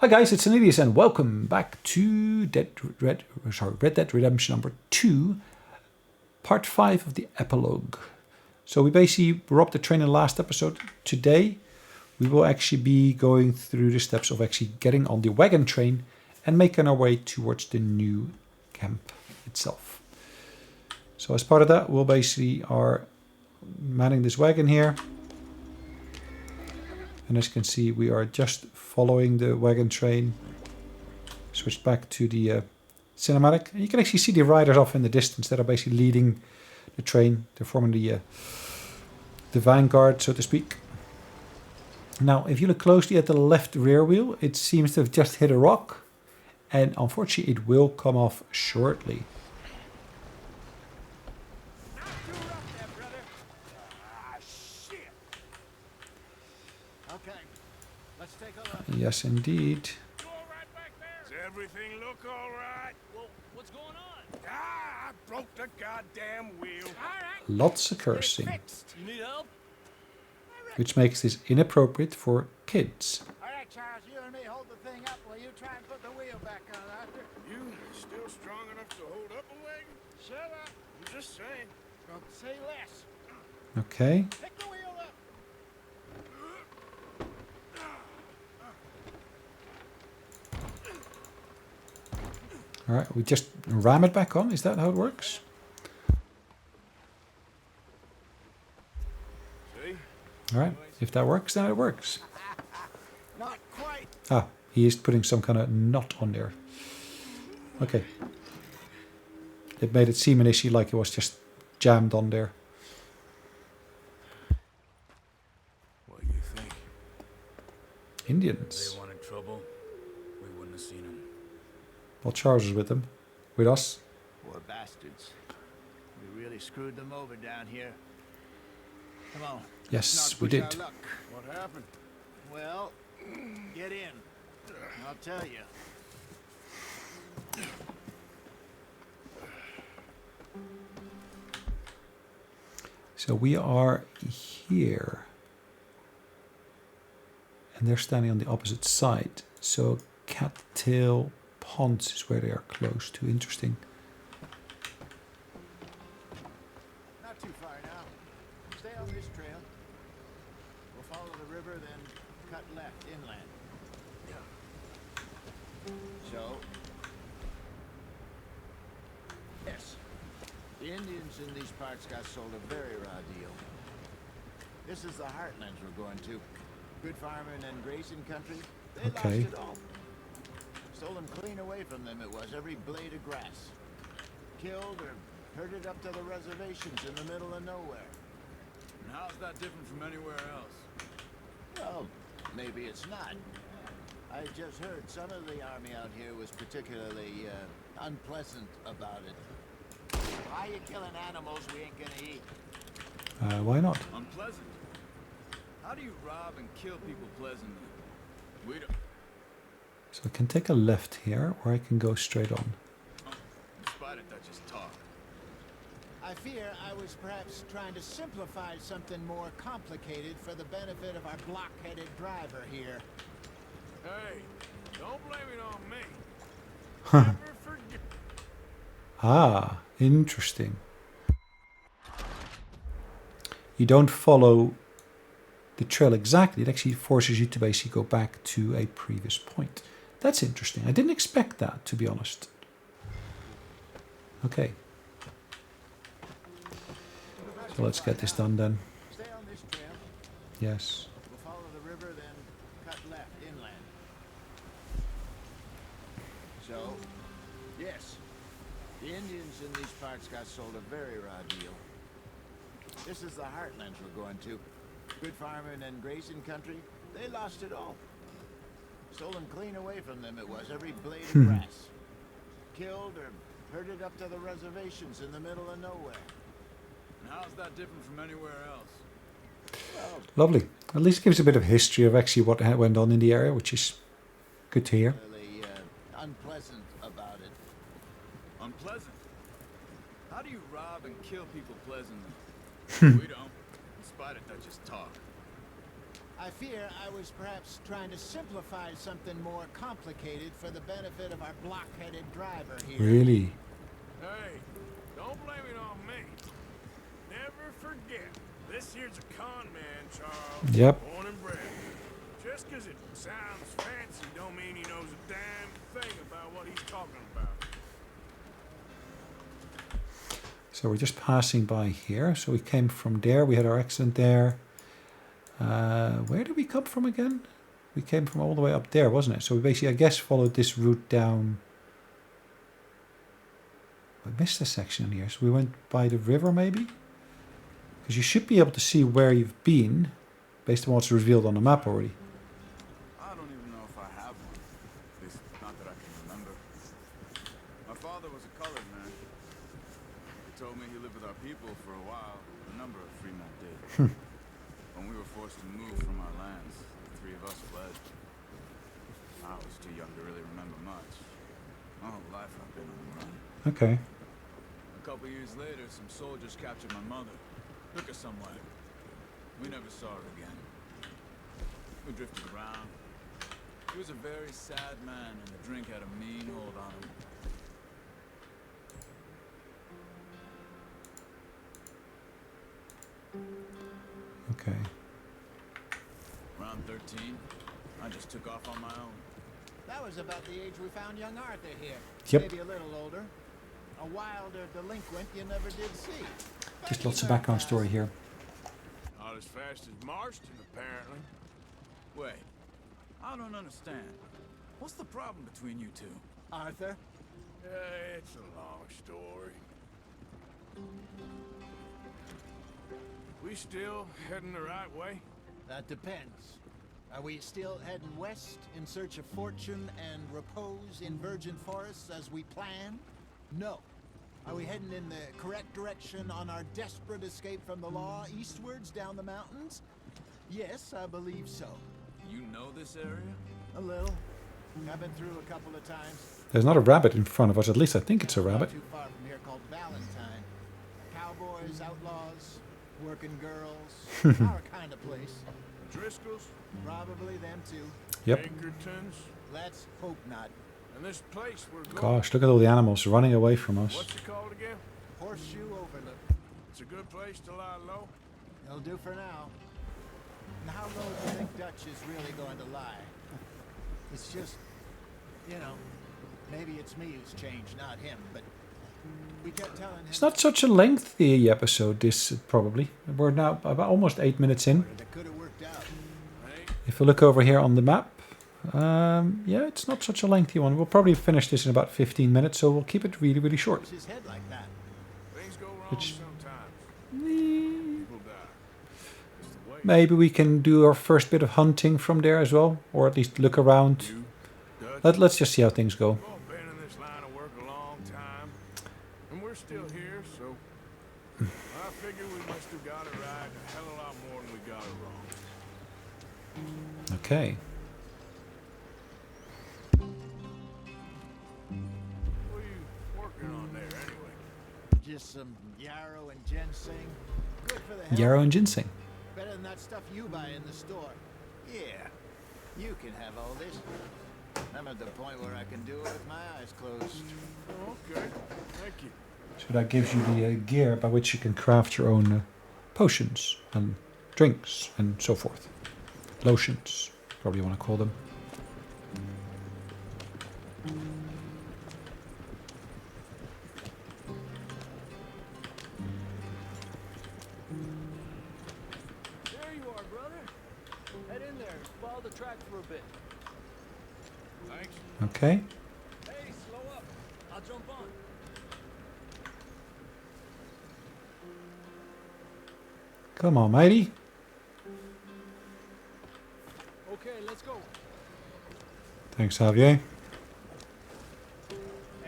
Hi guys, it's Sonelias and welcome back to Red Dead Redemption number 2, part 5 of the Epilogue. So we basically robbed the train in the last episode. Today we will actually be going through the steps of actually getting on the wagon train and making our way towards the new camp itself. So as part of that, we'll basically are manning this wagon here. And as you can see, we are just following the wagon train. Switched back to the cinematic. And you can actually see the riders off in the distance that are basically leading the train. They're forming the vanguard, so to speak. Now, if you look closely at the left rear wheel, it seems to have just hit a rock. And unfortunately, it will come off shortly. Yes, indeed. Does everything look all right? Well, what's going on? I broke the goddamn wheel. All right. Lots of cursing, You need help? which makes this inappropriate for kids. All right, Charles, you and me hold the thing up while you try and put the wheel back on, Arthur. You still strong enough to hold up a wagon? Shut up. I'm just saying. Don't say less. Okay. Pick the wheel up. All right, we just ram it back on. Is that how it works? See? All right, if that works, then it works. Not quite. Ah, he is putting some kind of knot on there. Okay. It made it seem initially like it was just jammed on there. What do you think? Indians. They wanted trouble. We wouldn't have seen them. Well, Charles is with them. With us. Poor bastards. We really screwed them over down here. Come on. Yes, not we push our did. luck. What happened? Well, get in. I'll tell you. So we are here. And they're standing on the opposite side. So Cattail Ponds is where they are close to. Interesting. Not too far now. Stay on this trail. We'll follow the river, then cut left inland. So, yes, the Indians in these parts got sold a very raw deal. This is the heartlands we're going to. Good farming and grazing country. They Okay. lost it all. Stolen clean away from them it was, every blade of grass. Killed or herded up to the reservations in the middle of nowhere. And how's that different from anywhere else? Well, maybe it's not. I just heard some of the army out here was particularly unpleasant about it. Why you killing animals we ain't gonna eat? Why not? Unpleasant. How do you rob and kill people pleasantly? We don't. So I can take a left here, or I can go straight on. Despite it, that just talk. I fear I was perhaps trying to simplify something more complicated for the benefit of our block-headed driver here. Hey, don't blame it on me. Never forget. Ah, interesting. You don't follow the trail exactly. It actually forces you to basically go back to a previous point. That's interesting. I didn't expect that, to be honest. Okay. So let's get this done then. Stay on this trail. Yes. We'll follow the river, then cut left inland. So, yes, the Indians in these parts got sold a very raw deal. This is the heartlands we're going to. Good farming and grazing country. They lost it all. Stolen clean away from them it was, every blade of grass. Killed or herded up to the reservations in the middle of nowhere. And how's that different from anywhere else? Well, Lovely. At least it gives a bit of history of actually what went on in the area, which is good to hear. really unpleasant about it. Unpleasant. How do you rob and kill people pleasantly? We don't. Despite it, that just talk. I fear I was perhaps trying to simplify something more complicated for the benefit of our block-headed driver here. Really? Hey, don't blame it on me. Never forget, this here's a con man, Charles. Yep. Born and bred. Just 'cause it sounds fancy don't mean he knows a damn thing about what he's talking about. So we're just passing by here. So we came from there. We had our accident there. Where did we come from again? We came from all the way up there, wasn't it? So we basically, I guess, followed this route down. I missed a section here. So we went by the river, maybe? Because you should be able to see where you've been, based on what's revealed on the map already. I don't even know if I have one. At least, not that I can remember. My father was a colored man. He told me he lived with our people for a while. A number of free men did. When we were forced to move from our lands, the three of us fled. I was too young to really remember much. My whole life I've been on the run. Okay. A couple years later, some soldiers captured my mother. Took her somewhere. We never saw her again. We drifted around. He was a very sad man, and the drink had a mean hold on him. Okay. Around 13, I just took off on my own. That was about the age we found young Arthur here. Yep. Maybe a little older. A wilder delinquent you never did see. Just lots of background story here. Not as fast as Marston, apparently. Wait, I don't understand. What's the problem between you two? Arthur? It's a long story. We still heading the right way? That depends. Are we still heading west in search of fortune and repose in virgin forests as we planned? No. Are we heading in the correct direction on our desperate escape from the law eastwards down the mountains? Yes, I believe so. You know this area? A little. I've been through a couple of times. There's not a rabbit in front of us. At least I think it's a Not rabbit. too far from here, called Valentine. Cowboys, outlaws, working girls. Our kind of place. Driscoll's? Probably them too. Yep. Pinkertons? Let's hope not. And this place we're going... Gosh, look at all the animals running away from us. What's it called again? Horseshoe Overlook. It's a good place to lie low. It'll do for now. And how low do you think Dutch is really going to lie? It's just, you know, maybe it's me who's changed, not him, but we kept telling him... It's not such a lengthy episode, this probably. We're now about almost 8 minutes in. That could have worked out. Hey, If we look over here on the map, yeah, it's not such a lengthy one. We'll probably finish this in about 15 minutes, so we'll keep it really, really short. His head like that. things go wrong Which- sometimes. People die. It's the way. Maybe we can do our first bit of hunting from there as well, or at least look around. You, Dutch, Let's just see how things go. we've all been in this line of work a long time, and we're still here, so I figure we must have got it right a hell of a lot more than we got it wrong. Okay. What are you working on there anyway? Just some yarrow and ginseng. Good for the health. Yarrow and ginseng. Better than that stuff you buy in the store. Yeah, you can have all this. I'm at the point where I can do it with my eyes closed. Oh, okay, thank you. So that gives you the gear by which you can craft your own potions and drinks and so forth. Lotions, probably you want to call them. There you are, brother. Head in there. Follow the track for a bit. Thanks. Okay. Hey, slow up. I'll jump on. Come on, matey. Okay, let's go. Thanks, Javier.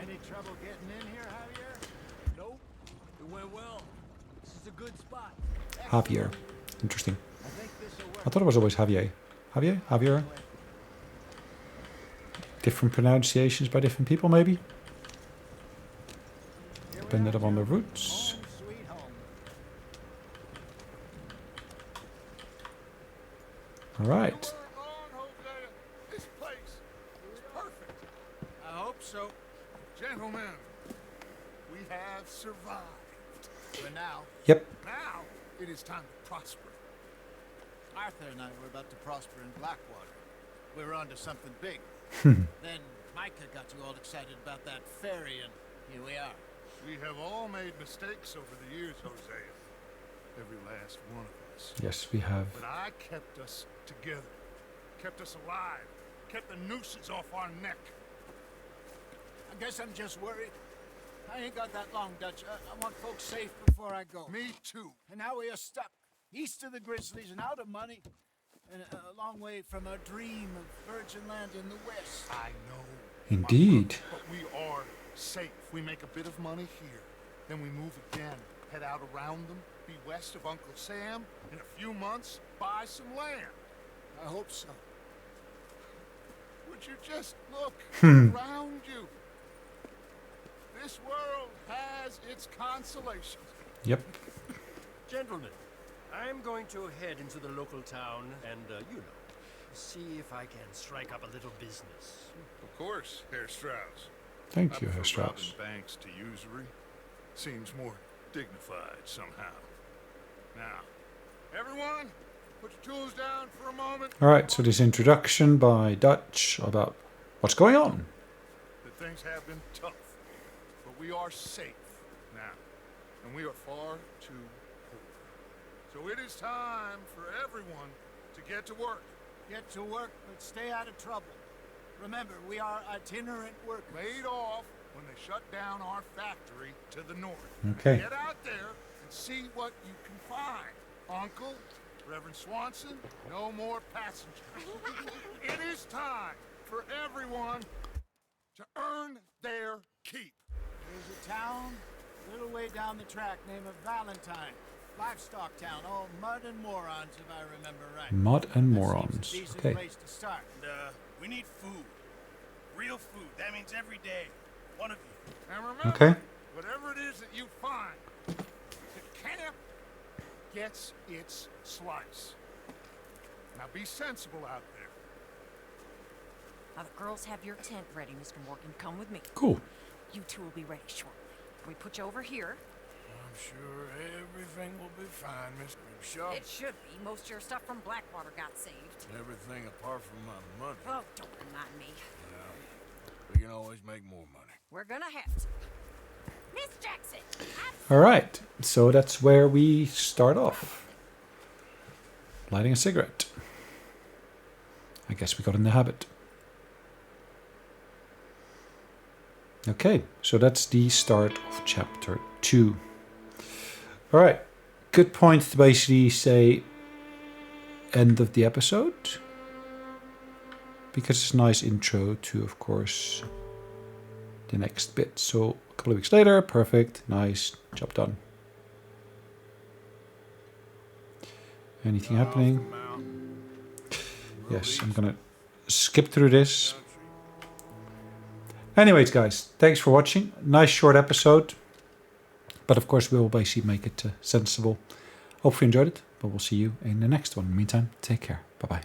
Any trouble getting in here, Javier? Nope. It went well. This is a good spot. Javier. Interesting. I think this'll work. I thought it was always Javier. Javier? Javier? Different pronunciations by different people, maybe? Here we Depending are, upon the Joe. roots. Home sweet home. All right. Don't work long, Hosea. This place is perfect. I hope so. Gentlemen, we have survived. For now, Yep. Now it is time to prosper. Arthur and I were about to prosper in Blackwater. We were onto something big. Then Micah got you all excited about that ferry, and here we are. We have all made mistakes over the years, Hosea. Every last one of us. Yes, we have. But I kept us together. Kept us alive. Kept the nooses off our neck. I guess I'm just worried. I ain't got that long, Dutch. I want folks safe before I go. Me too. And now we are stuck east of the Grizzlies and out of money, and a long way from our dream of virgin land in the west. I know. Indeed. But we are safe. We make a bit of money here. Then we move again. Head out around them. Be west of Uncle Sam. In a few months, buy some land. I hope so. Would you just look around you? This world has its consolations. Yep. Gentlemen, I'm going to head into the local town and, see if I can strike up a little business. Of course, Herr Strauss. Thank you, I Herr prefer Strauss. robbing banks to usury. Seems more dignified somehow. Now, everyone, put your tools down for a moment. All right, so this introduction by Dutch about what's going on. That things have been tough, but we are safe now, and we are far too poor. So it is time for everyone to get to work. Get to work, but stay out of trouble. Remember, we are itinerant workers. Laid off when they shut down our factory to the north. Okay. Get out there and see what you can find. Uncle, Reverend Swanson, no more passengers. It is time for everyone to earn their keep. There's a town a little way down the track named Valentine. Livestock town, all mud and morons, if I remember right. Mud and That morons. seems a decent Okay. place to start. And, we need food. Real food. That means every day. One of you. And remember, Okay. whatever it is that you find, the camp gets its slice. Now be sensible out there. Now the girls have your tent ready, Mr. Morgan. Come with me. Cool. You two will be ready shortly. We put you over here. I'm sure everything will be fine, Miss Grimshaw. It should be. Most of your stuff from Blackwater got saved. Everything apart from my money. Oh, don't remind me. We can always make more money. We're gonna have to. Miss Jackson! All right, so that's where we start off. Lighting a cigarette. I guess we got in the habit. Okay, so that's the start of chapter 2. All right, good point to basically say end of the episode. Because it's a nice intro to, of course, the next bit. So a couple of weeks later, perfect, nice, job done. Anything happening? Yes, I'm gonna skip through this. Anyways, guys, thanks for watching. Nice short episode. But of course, we will basically make it sensible. Hope you enjoyed it, but we'll see you in the next one. In the meantime, take care. Bye-bye.